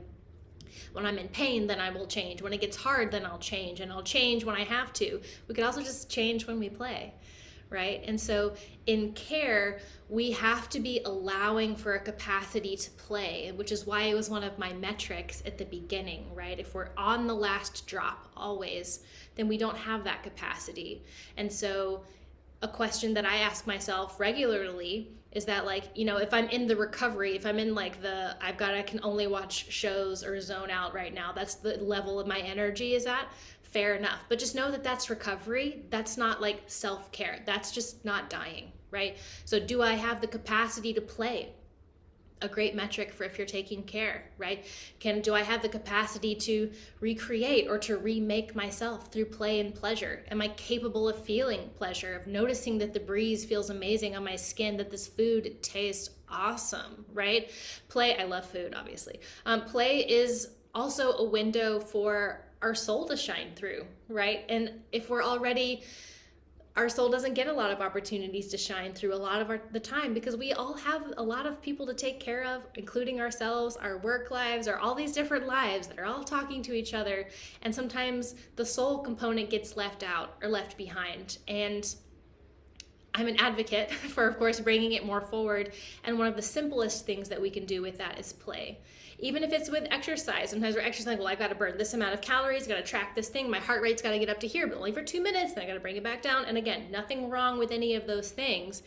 when I'm in pain, then I will change. When it gets hard, then I'll change. And I'll change when I have to. We could also just change when we play, right? And so in care, we have to be allowing for a capacity to play, which is why it was one of my metrics at the beginning, right? If we're on the last drop always, then we don't have that capacity. And so a question that I ask myself regularly is that, like, if I'm in the recovery, if I'm in like I can only watch shows or zone out right now, that's the level of my energy is at, fair enough. But just know that that's recovery. That's not like self-care. That's just not dying, right? So do I have the capacity to play? A great metric for if you're taking care, right? Do I have the capacity to recreate or to remake myself through play and pleasure? Am I capable of feeling pleasure, of noticing that the breeze feels amazing on my skin, that this food tastes awesome, right? Play, I love food, obviously. Play is also a window for our soul to shine through, right? And if we're already, our soul doesn't get a lot of opportunities to shine through a lot of the time because we all have a lot of people to take care of, including ourselves, our work lives, or all these different lives that are all talking to each other. And sometimes the soul component gets left out or left behind. And I'm an advocate for, of course, bringing it more forward. And one of the simplest things that we can do with that is play. Even if it's with exercise, sometimes we're exercising, well, I've got to burn this amount of calories, got to track this thing, my heart rate's got to get up to here, but only for 2 minutes, then I got to bring it back down. And again, nothing wrong with any of those things,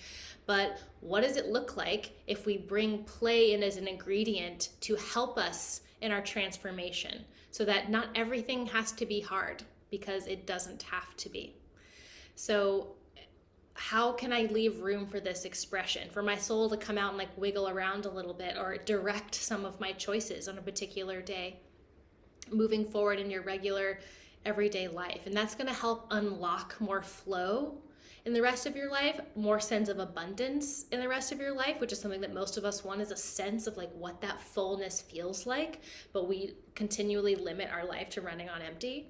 but what does it look like if we bring play in as an ingredient to help us in our transformation so that not everything has to be hard, because it doesn't have to be. So how can I leave room for this expression, for my soul to come out and like wiggle around a little bit or direct some of my choices on a particular day, moving forward in your regular everyday life? And that's going to help unlock more flow in the rest of your life, more sense of abundance in the rest of your life, which is something that most of us want, is a sense of like what that fullness feels like, but we continually limit our life to running on empty.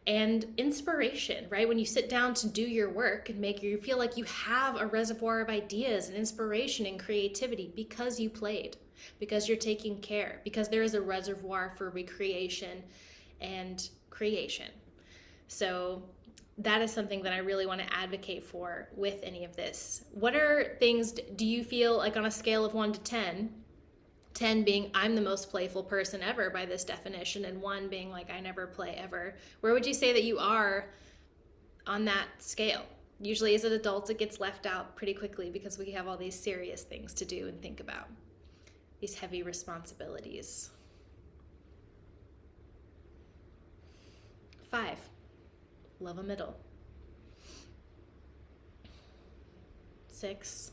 And inspiration, right? When you sit down to do your work and you feel like you have a reservoir of ideas and inspiration and creativity because you played, because you're taking care, because there is a reservoir for recreation and creation. So that is something that I really want to advocate for with any of this. What are things do you feel like on a scale of 1 to 10? 10 being I'm the most playful person ever by this definition, and 1 being like I never play ever. Where would you say that you are on that scale? Usually as adults it gets left out pretty quickly because we have all these serious things to do and think about, these heavy responsibilities. 5, love a middle. 6,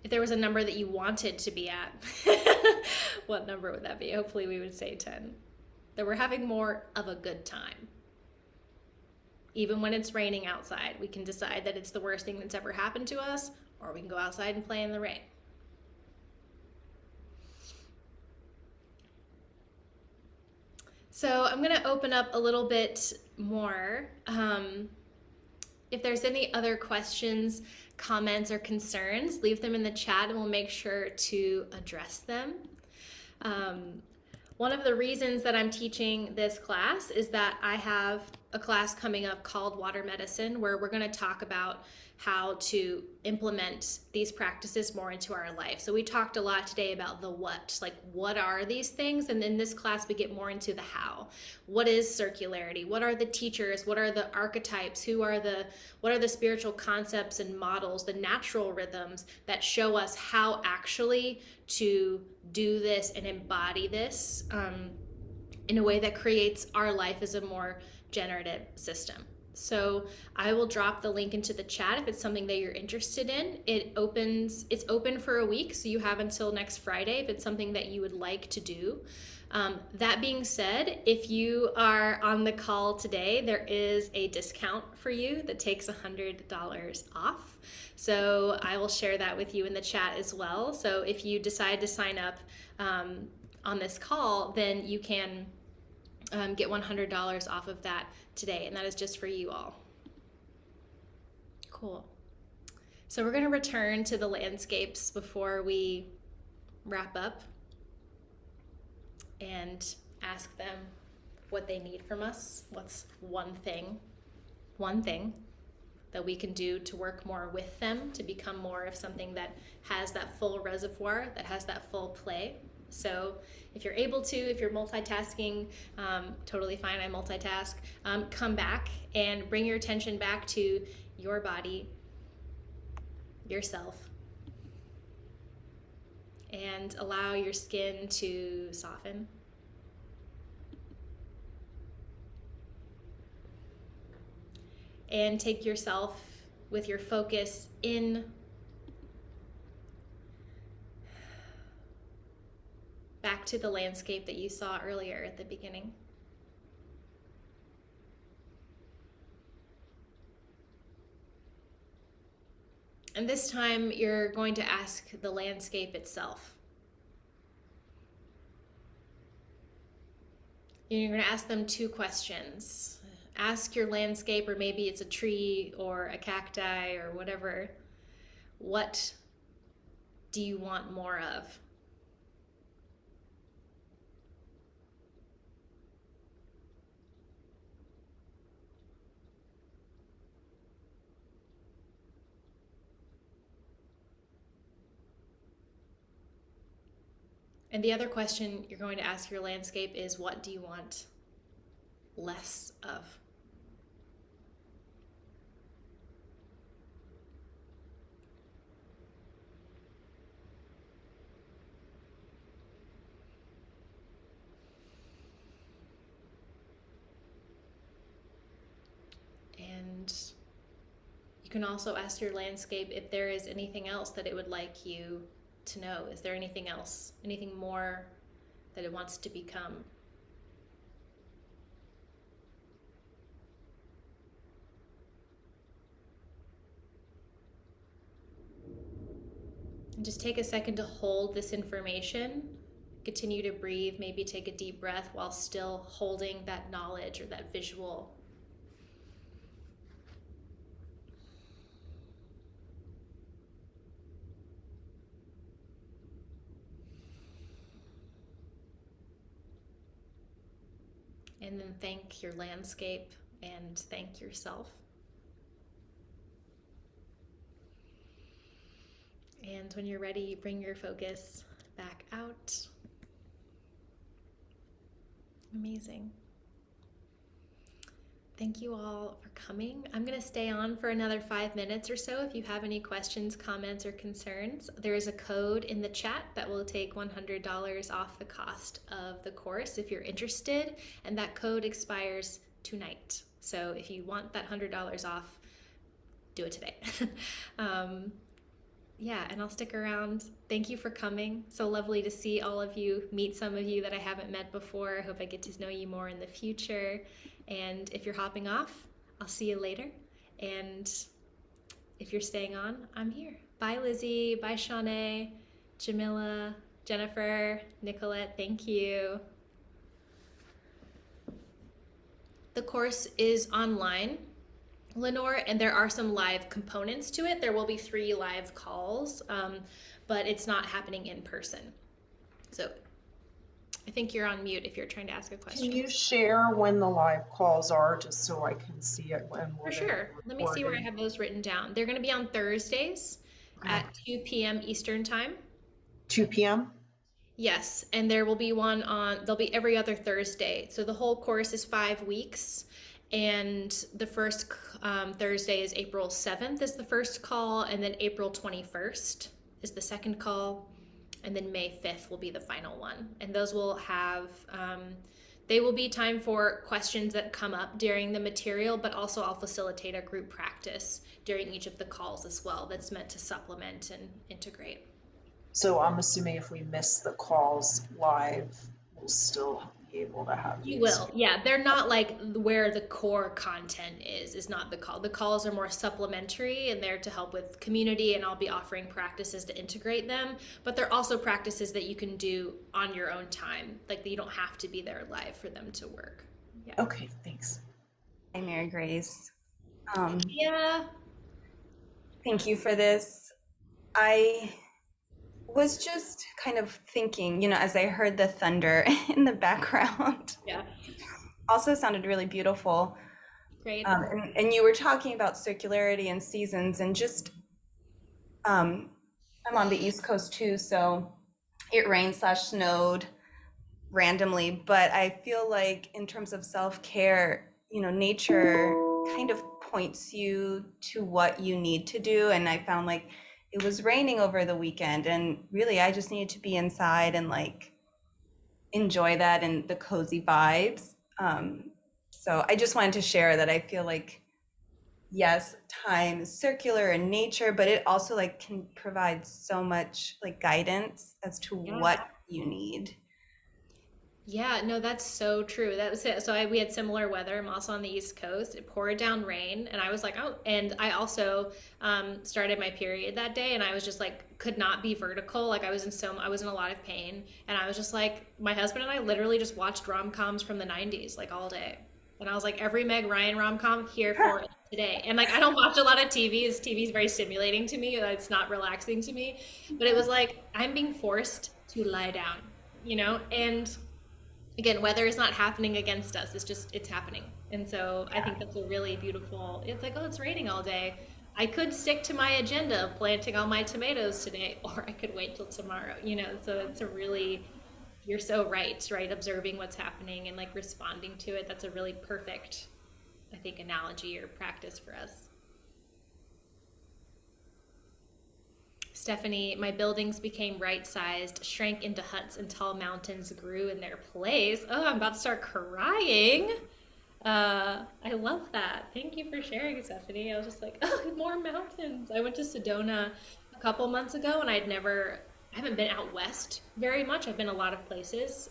if there was a number that you wanted to be at, what number would that be? Hopefully we would say 10. That we're having more of a good time. Even when it's raining outside, we can decide that it's the worst thing that's ever happened to us, or we can go outside and play in the rain. So I'm gonna open up a little bit more. If there's any other questions, comments, or concerns, leave them in the chat and we'll make sure to address them. One of the reasons that I'm teaching this class is that I have a class coming up called Water Medicine, where we're going to talk about how to implement these practices more into our life. So we talked a lot today about the what, like what are these things? And in this class, we get more into the how. What is circularity? What are the teachers? What are the archetypes? What are the spiritual concepts and models, the natural rhythms that show us how actually to do this and embody this in a way that creates our life as a more generative system. So I will drop the link into the chat if it's something that you're interested in. It's open for a week, so you have until next Friday if it's something that you would like to do. That being said, if you are on the call today, there is a discount for you that takes $100 off. So I will share that with you in the chat as well. So if you decide to sign up on this call, then you can get $100 off of that today, and that is just for you all. Cool. So we're going to return to the landscapes before we wrap up and ask them what they need from us. What's one thing that we can do to work more with them, to become more of something that has that full reservoir, that has that full play. So if you're able to, if you're multitasking, totally fine, I multitask, come back and bring your attention back to your body, yourself, and allow your skin to soften. And take yourself with your focus in back to the landscape that you saw earlier at the beginning. And this time you're going to ask the landscape itself. You're going to ask them 2 questions. Ask your landscape, or maybe it's a tree or a cacti or whatever, what do you want more of? And the other question you're going to ask your landscape is, what do you want less of? And you can also ask your landscape if there is anything else that it would like you to know. Is there anything else, anything more that it wants to become? And just take a second to hold this information. Continue to breathe, maybe take a deep breath while still holding that knowledge or that visual. And then thank your landscape and thank yourself. And when you're ready, bring your focus back out. Amazing. Thank you all for coming. I'm going to stay on for another 5 minutes or so if you have any questions, comments, or concerns. There is a code in the chat that will take $100 off the cost of the course if you're interested, and that code expires tonight. So if you want that $100 off, do it today. Yeah, and I'll stick around. Thank you for coming. So lovely to see all of you, meet some of you that I haven't met before. I hope I get to know you more in the future. And if you're hopping off, I'll see you later. And if you're staying on, I'm here. Bye, Lizzie. Bye, Shawnee, Jamila, Jennifer, Nicolette. Thank you. The course is online, Lenore, and there are some live components to it. There will be 3 live calls, but it's not happening in person. So I think you're on mute if you're trying to ask a question. Can you share when the live calls are, just so I can see it when For sure. Let me see where I have those written down. They're going to be on Thursdays at 2 p.m. Eastern time. 2 p.m.? Yes, and there will be one there'll be every other Thursday. So the whole course is 5 weeks. And the first Thursday is April 7th is the first call, and then April 21st is the second call, and then May 5th will be the final one. And those will have, they will be time for questions that come up during the material, but also I'll facilitate a group practice during each of the calls as well that's meant to supplement and integrate. So I'm assuming if we miss the calls live, we'll still be able to have You these. will, yeah. They're not like where the core content is not the call. The calls are more supplementary and there to help with community, and I'll be offering practices to integrate them. But they're also practices that you can do on your own time. Like you don't have to be there live for them to work. Yeah. Okay, thanks. Hi, Mary Grace. Yeah. Thank you for this. I was just kind of thinking, as I heard the thunder in the background. Yeah. Also sounded really beautiful. Great. And you were talking about circularity and seasons, and just I'm on the East Coast too, so it rained/snowed randomly, but I feel like in terms of self-care, nature kind of points you to what you need to do. And I found like it was raining over the weekend, and really I just needed to be inside and like enjoy that and the cozy vibes. So I just wanted to share that I feel like, yes, time is circular in nature, but it also like can provide so much like guidance as to what you need. Yeah, no, that's so true. That was it. So we had similar weather. I'm also on the East Coast. It poured down rain, and I was like, oh, and I also started my period that day, and I was just like, could not be vertical. Like I was in a lot of pain, and I was just like, my husband and I literally just watched rom-coms from the 90s like all day. And I was like, every Meg Ryan rom-com here for it today. And like, I don't watch a lot of TV. TV is very stimulating to me. It's not relaxing to me. But it was like, I'm being forced to lie down, and again, weather is not happening against us. It's happening. And so I think that's a really beautiful, it's like, oh, it's raining all day. I could stick to my agenda of planting all my tomatoes today, or I could wait till tomorrow, so it's a really, you're so right? Observing what's happening and like responding to it. That's a really perfect, I think, analogy or practice for us. Stephanie, my buildings became right-sized, shrank into huts until mountains grew in their place. Oh, I'm about to start crying. I love that. Thank you for sharing, Stephanie. I was just like, oh, more mountains. I went to Sedona a couple months ago, and I haven't been out west very much. I've been a lot of places.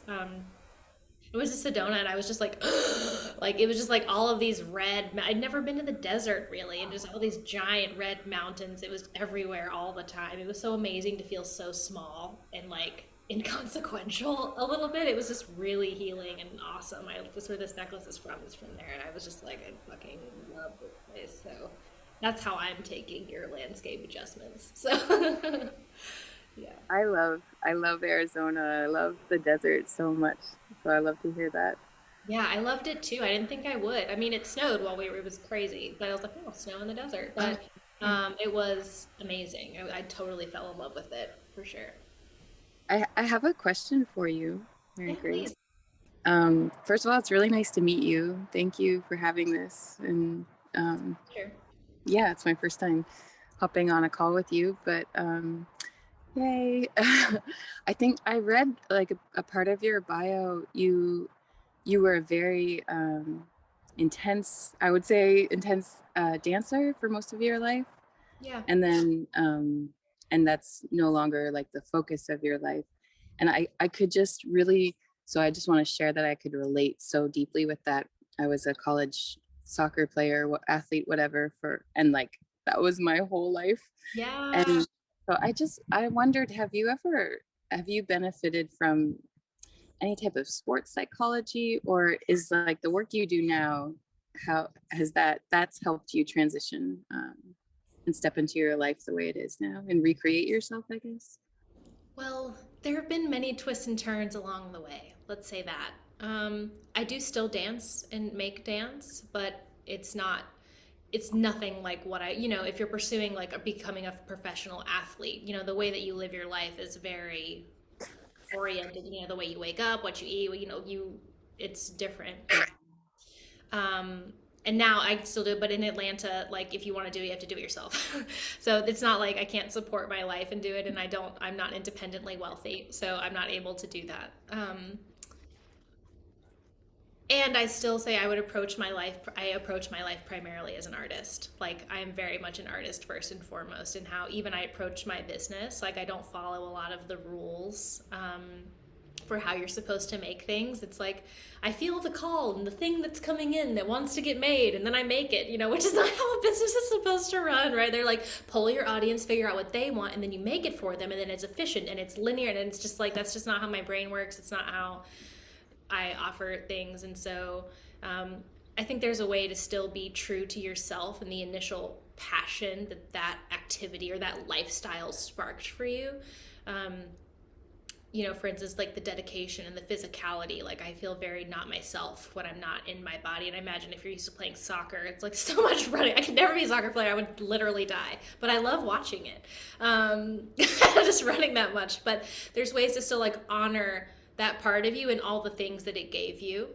It was a Sedona, and I was just like, like it was just like all of these I'd never been to the desert really, and just all these giant red mountains. It was everywhere all the time. It was so amazing to feel so small and like inconsequential a little bit. It was just really healing and awesome. That's where this necklace is from there, and I was just like, I fucking love this place. So that's how I'm taking your landscape adjustments. So yeah. I love Arizona. I love the desert so much. So I love to hear that. Yeah, I loved it too. I didn't think I would. I mean, it snowed while we were, it was crazy, but I was like, oh, snow in the desert. But it was amazing. I totally fell in love with it for sure. I have a question for you, Mary Yeah, Grace. please. First of all, it's really nice to meet you. Thank you for having this. And Sure. yeah, it's my first time hopping on a call with you, but yay. I think I read like a part of your bio. You were a very intense, I would say intense dancer for most of your life. Yeah. And then and that's no longer like the focus of your life. And I could just really, so I just want to share that I could relate so deeply with that. I was a college soccer player, athlete, whatever, and like that was my whole life. Yeah. And so I wondered, have you benefited from any type of sports psychology, or is like the work you do now, how has that's helped you transition and step into your life the way it is now and recreate yourself, I guess? Well, there have been many twists and turns along the way. Let's say that. I do still dance and make dance, but it's nothing like what if you're pursuing like becoming a professional athlete, the way that you live your life is very oriented, the way you wake up, what you eat, it's different. Um, and now I still do it, but in Atlanta, like if you want to do it, you have to do it yourself. So it's not like I can't support my life and do it, and I'm not independently wealthy, so I'm not able to do that. And I still say I approach my life primarily as an artist. Like I am very much an artist first and foremost, and how even I approach my business. Like I don't follow a lot of the rules for how you're supposed to make things. It's like I feel the call and the thing that's coming in that wants to get made, and then I make it, which is not how a business is supposed to run, right? They're like, pull your audience, figure out what they want, and then you make it for them, and then it's efficient and it's linear, and it's just like, that's just not how my brain works. It's not how I offer things. And so I think there's a way to still be true to yourself and the initial passion that activity or that lifestyle sparked for you. For instance, like the dedication and the physicality, like I feel very not myself when I'm not in my body. And I imagine if you're used to playing soccer, it's like so much running. I could never be a soccer player. I would literally die, but I love watching it. Just running that much. But there's ways to still like honor that part of you and all the things that it gave you.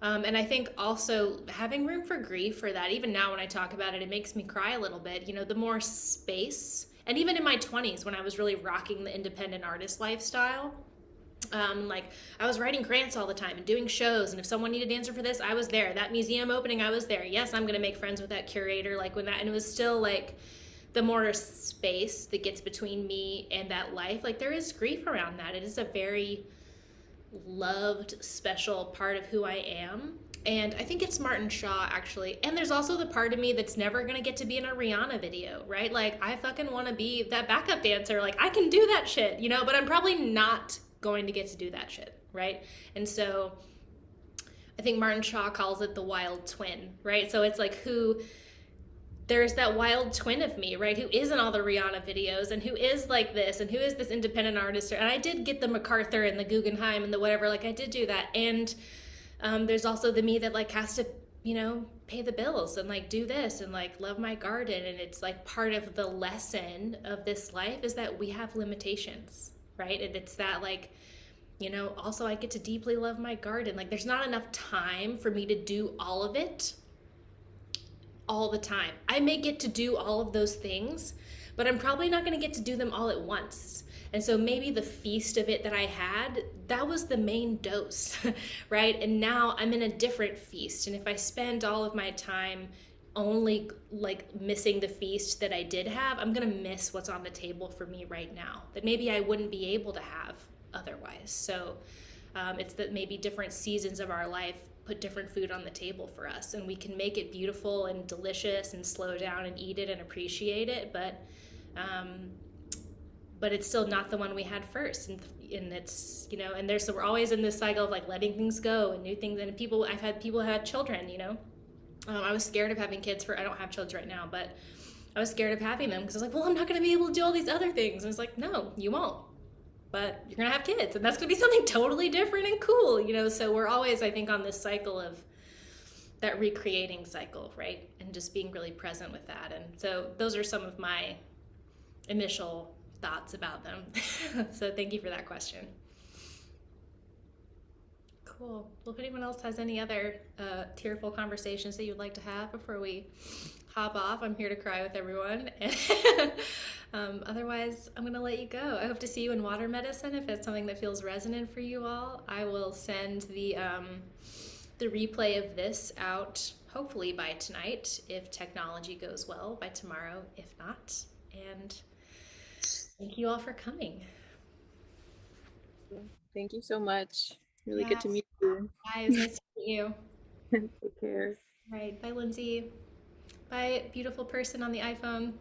And I think also having room for grief for that, even now when I talk about it, it makes me cry a little bit. The more space, and even in my 20s when I was really rocking the independent artist lifestyle, like I was writing grants all the time and doing shows, and if someone needed an answer for this, I was there. That museum opening, I was there. Yes, I'm gonna make friends with that curator, like when that, and it was still like the more space that gets between me and that life, like there is grief around that. It is a very loved, special part of who I am. And I think it's Martin Shaw, actually. And there's also the part of me that's never gonna get to be in a Rihanna video, right? Like I fucking wanna be that backup dancer. Like I can do that shit, but I'm probably not going to get to do that shit, right? And so I think Martin Shaw calls it the wild twin, right? So it's like there's that wild twin of me, right? Who is in all the Rihanna videos and who is like this and who is this independent artist. And I did get the MacArthur and the Guggenheim and the whatever, like I did do that. And there's also the me that like has to, pay the bills and like do this and like love my garden. And it's like part of the lesson of this life is that we have limitations, right? And it's that like, also I get to deeply love my garden. Like there's not enough time for me to do all of it all the time. I may get to do all of those things, but I'm probably not going to get to do them all at once. And so maybe the feast of it that I had, that was the main dose, right? And now I'm in a different feast. And if I spend all of my time only like missing the feast that I did have, I'm going to miss what's on the table for me right now that maybe I wouldn't be able to have otherwise. So It's that maybe different seasons of our life put different food on the table for us, and we can make it beautiful and delicious and slow down and eat it and appreciate it, um, but it's still not the one we had first. And it's, you know, and there's, so we're always in this cycle of like letting things go and new things. And people, I've had people who had children, you know. I was scared of having kids I don't have children right now, but I was scared of having them because I was like, well, I'm not going to be able to do all these other things. And I was like, no, you won't. But you're going to have kids, and that's going to be something totally different and cool, you know? So we're always, I think, on this cycle of that recreating cycle, right? And just being really present with that. And so those are some of my initial thoughts about them. So thank you for that question. Cool. Well, if anyone else has any other tearful conversations that you'd like to have before we hop off, I'm here to cry with everyone. Otherwise, I'm going to let you go. I hope to see you in water medicine. If it's something that feels resonant for you all, I will send the replay of this out hopefully by tonight, if technology goes well, by tomorrow, if not. And thank you all for coming. Thank you so much. Really Yeah. good to meet you. Bye. It was nice to meet you. Take care. All right. Bye, Lindsay. Bye, beautiful person on the iPhone.